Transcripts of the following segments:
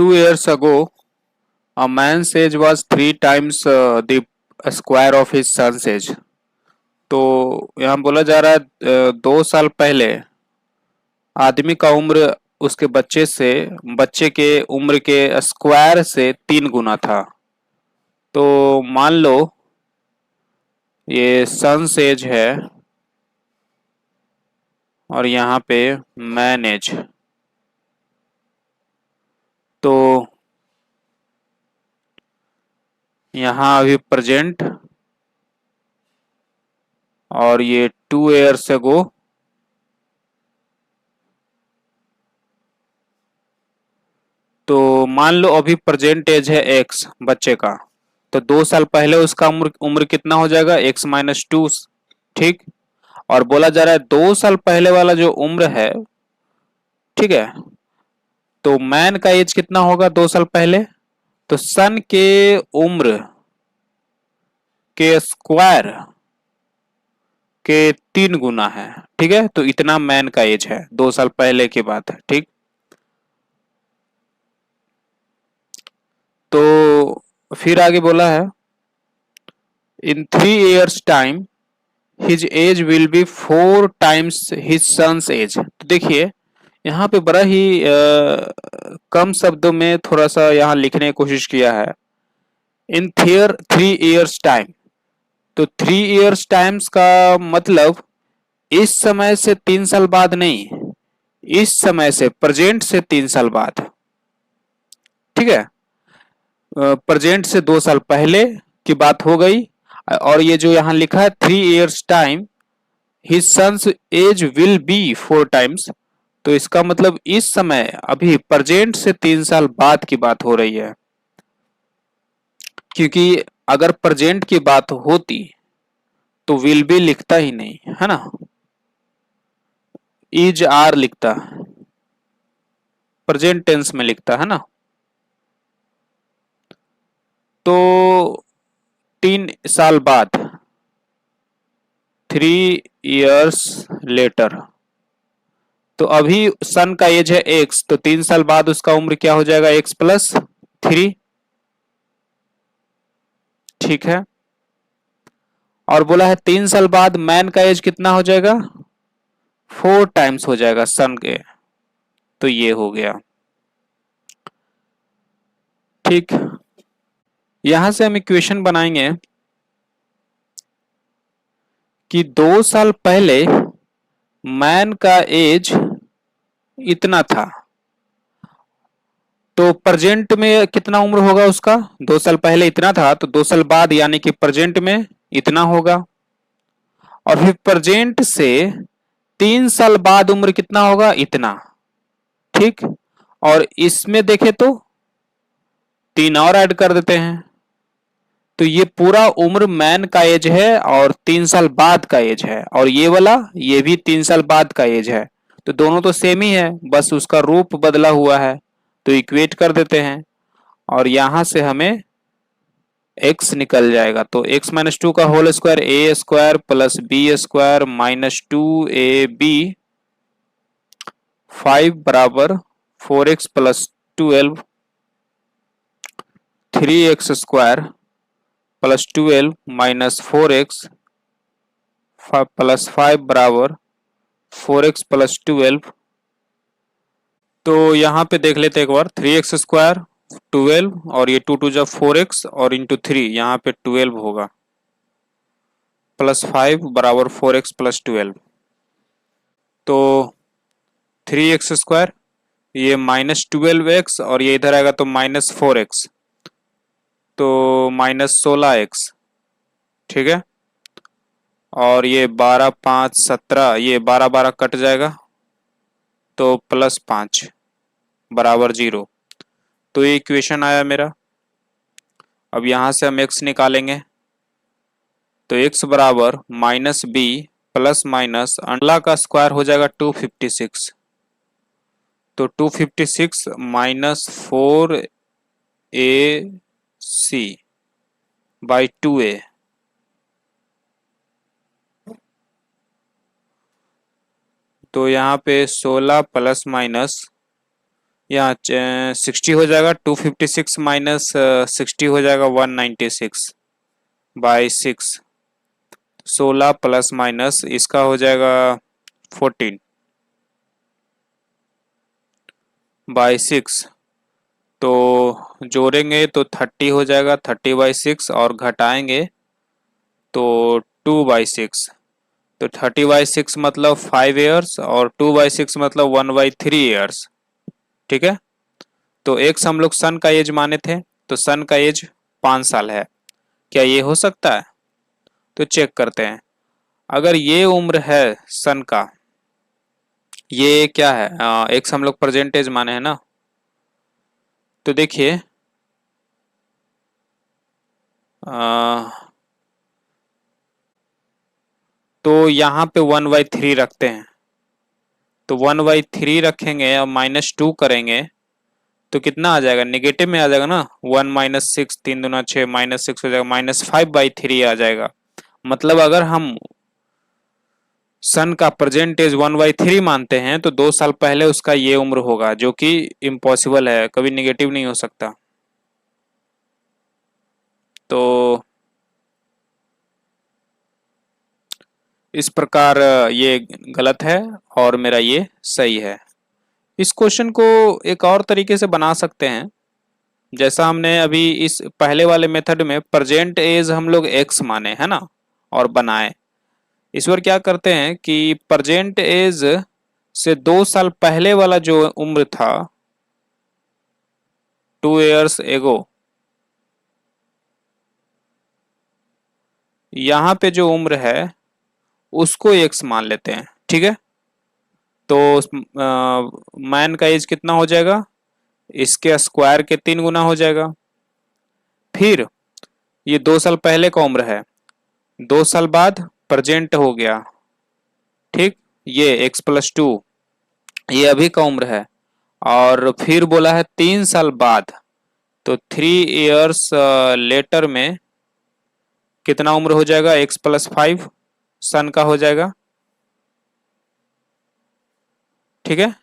2 years ago, a man's age was 3 times the square of his son's age. तो यहाँ बोला जा रहा है 2 साल पहले आदमी का उम्र उसके बच्चे के उम्र के स्क्वायर से 3 गुना था। तो मान लो ये सन्स एज है और यहाँ पे मैन एज। तो यहाँ अभी प्रेजेंट और ये 2 years ago तो मान लो अभी प्रेजेंट एज है एक्स बच्चे का, तो 2 साल पहले उसका उम्र कितना हो जाएगा, x-2। ठीक। और बोला जा रहा है 2 साल पहले वाला जो उम्र है, ठीक है, तो मैन का एज कितना होगा 2 साल पहले, तो सन के उम्र के स्क्वायर के 3 गुना है। ठीक है, तो इतना मैन का एज है, 2 साल पहले की बात है। ठीक। तो फिर आगे बोला है in 3 years time his age will be 4 times his son's age. तो देखिए यहाँ पे बड़ा ही कम शब्दों में थोड़ा सा यहाँ लिखने की कोशिश किया है। इन 3 years टाइम, तो 3 years टाइम्स का मतलब इस समय से 3 साल बाद नहीं, इस समय से प्रेजेंट से 3 साल बाद। ठीक है, प्रेजेंट से 2 साल पहले की बात हो गई। और ये जो यहाँ लिखा है 3 years time his son's age will be 4 times, तो इसका मतलब इस समय अभी प्रेजेंट से 3 साल बाद की बात हो रही है। क्योंकि अगर प्रेजेंट की बात होती तो विल बी लिखता ही नहीं है ना, इज आर लिखता, प्रेजेंट टेंस में लिखता है ना। तो 3 साल बाद, 3 years लेटर, तो अभी सन का एज है एक्स, तो 3 साल बाद उसका उम्र क्या हो जाएगा, x+3। ठीक है। और बोला है 3 साल बाद मैन का एज कितना हो जाएगा, 4 times हो जाएगा सन के। तो ये हो गया। ठीक। यहां से हम इक्वेशन बनाएंगे कि 2 साल पहले मैन का एज इतना था, तो प्रेजेंट में कितना उम्र होगा उसका, 2 साल पहले इतना था, तो 2 साल बाद यानी कि प्रेजेंट में इतना होगा। और फिर प्रेजेंट से 3 साल बाद उम्र कितना होगा, इतना। ठीक। और इसमें देखे तो 3 और ऐड कर देते हैं, तो ये पूरा उम्र मैन का एज है और 3 साल बाद का एज है, और ये वाला ये भी 3 साल बाद का एज है। तो दोनों तो सेम ही है, बस उसका रूप बदला हुआ है, तो इक्वेट कर देते हैं। और यहां से हमें x निकल जाएगा, तो x-2 का whole square a square plus b square -2ab 5 बराबर 4x plus 12, 3x square plus 12 minus 4x plus 5 बराबर 4x प्लस 12। तो यहाँ पे देख लेते एक बार, 3x स्क्वायर 12 और ये 2 4x और इंटू 3, यहाँ पे 12 होगा, प्लस 5 बराबर 4x प्लस 12। तो 3x स्क्वायर, ये -12x और ये इधर आएगा तो -4x, तो -16x। ठीक है। और ये 12 5 17, ये 12 12 कट जाएगा, तो +5 बराबर 0। तो ये इक्वेशन आया मेरा। अब यहां से हम x निकालेंगे, तो x बराबर -b प्लस माइनस अंडा का स्क्वायर हो जाएगा 256, तो 256 माइनस 4ac बाई 2a। तो यहाँ पे 16 प्लस माइनस यहाँ 60 हो जाएगा, 256 माइनस 60 हो जाएगा 196/6। 16 प्लस माइनस इसका हो जाएगा 14/6। तो जोड़ेंगे तो 30 हो जाएगा, 30/6 और घटाएंगे तो 2/6। तो 30/6 मतलब 5 ईयर्स और 2/6 मतलब 1/3 ईयर्स। ठीक है। तो एक्स हम लोग सन का एज माने थे, तो सन का एज 5 साल है। क्या ये हो सकता है? तो चेक करते हैं। अगर ये उम्र है सन का, ये क्या है, एक्स हम लोग प्रेजेंट एज माने हैं ना, तो देखिए तो यहाँ पे 1/3 रखते हैं। तो 1/3 रखेंगे और -2 करेंगे तो कितना आ जाएगा, निगेटिव में आ जाएगा ना। 1 - 6, 3 दूना 6, -6 हो जाएगा, -5/3 आ जाएगा। मतलब अगर हम सन का प्रेजेंट एज 1/3 मानते हैं तो 2 साल पहले उसका ये उम्र होगा, जो कि इम्पॉसिबल है, कभी निगेटिव नहीं हो सकता। तो इस प्रकार ये गलत है और मेरा ये सही है। इस क्वेश्चन को एक और तरीके से बना सकते हैं। जैसा हमने अभी इस पहले वाले मेथड में प्रेजेंट एज हम लोग एक्स माने है ना और बनाए, इस बार क्या करते हैं कि प्रेजेंट एज से 2 साल पहले वाला जो उम्र था, 2 years एगो, यहाँ पे जो उम्र है उसको एक्स मान लेते हैं। ठीक है। तो मैन का एज कितना हो जाएगा, इसके स्क्वायर के 3 गुना हो जाएगा। फिर ये 2 साल पहले का उम्र है, 2 साल बाद प्रेजेंट हो गया। ठीक। ये x+2 ये अभी का उम्र है। और फिर बोला है 3 साल बाद, तो 3 years लेटर में कितना उम्र हो जाएगा, x+5 सन का हो जाएगा। ठीक है।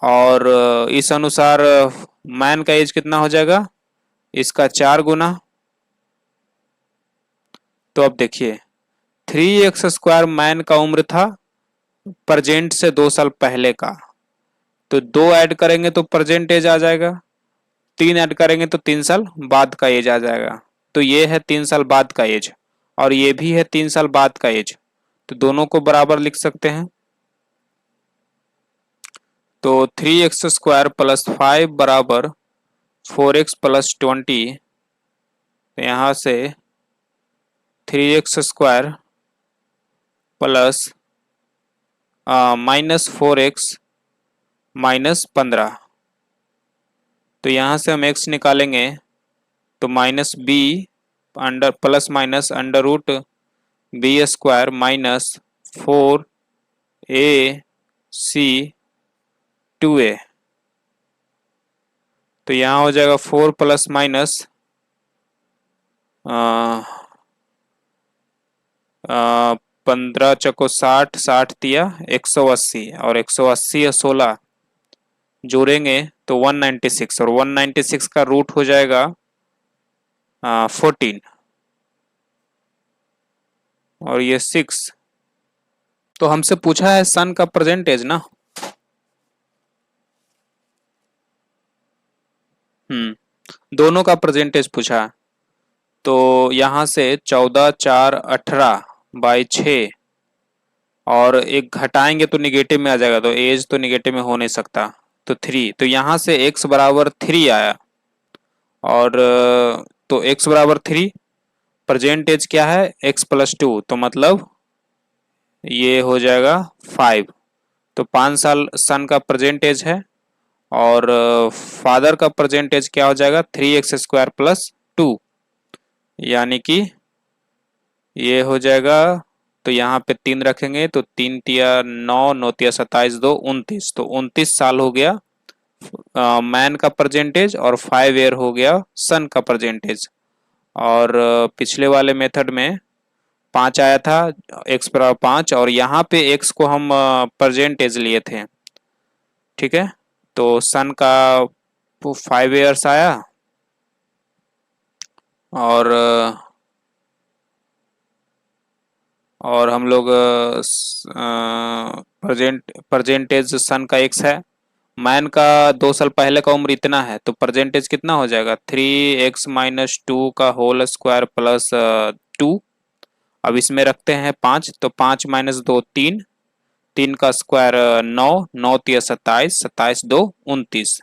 और इस अनुसार मैन का एज कितना हो जाएगा, इसका 4 गुना। तो अब देखिए 3x² मैन का उम्र था प्रेजेंट से 2 साल पहले का, तो 2 ऐड करेंगे तो प्रेजेंट एज आ जाएगा, 3 ऐड करेंगे तो 3 साल बाद का एज आ जाएगा। तो ये है 3 साल बाद का एज और ये भी है 3 साल बाद का एज, तो दोनों को बराबर लिख सकते हैं। तो 3x² + 5 बराबर 4x + 20। तो यहाँ से 3x² प्लस -4x -15। तो यहाँ से हम x निकालेंगे तो -b under plus minus √b² -4ac2a। तो यहाँ हो जाएगा 4 प्लस माइनस 15 चको 60, 60 दिया 180 और 180 या 16 जोड़ेंगे तो 196 और 196 का रूट हो जाएगा 14 और ये 6। तो हमसे पूछा है सन का प्रेजेंट एज ना। दोनों का प्रेजेंट एज पूछा। तो यहाँ से 14 4 18/6 और एक घटाएंगे तो निगेटिव में आ जाएगा, तो एज तो निगेटिव में हो नहीं सकता, तो 3। तो यहाँ से x बराबर 3 आया और तो x बराबर 3, प्रेजेंट एज क्या है x+2, तो मतलब ये हो जाएगा 5। तो 5 साल सन का प्रेजेंट एज है और फादर का प्रेजेंट एज क्या हो जाएगा 3x² + 2, यानी कि ये हो जाएगा। तो यहाँ पे 3 रखेंगे तो 3 तिया 9, 9 तिया 27, 2 29, तो 29 साल हो गया मैन का परसेंटेज और 5 ईयर हो गया सन का परसेंटेज। और पिछले वाले मेथड में 5 आया था, x बराबर 5, और यहाँ पे x को हम परसेंटेज लिए थे। ठीक है। तो सन का 5 years आया, और हम लोग परजेंटेज सन का x है, मैन का 2 साल पहले का उम्र इतना है, तो परजेंटेज कितना हो जाएगा 3x-2 का होल स्क्वायर प्लस 2। अब इसमें रखते हैं 5, तो 5 - 2 3, 3 का स्क्वायर 9, 9 × 3 = 27, 27 × 2 = 29।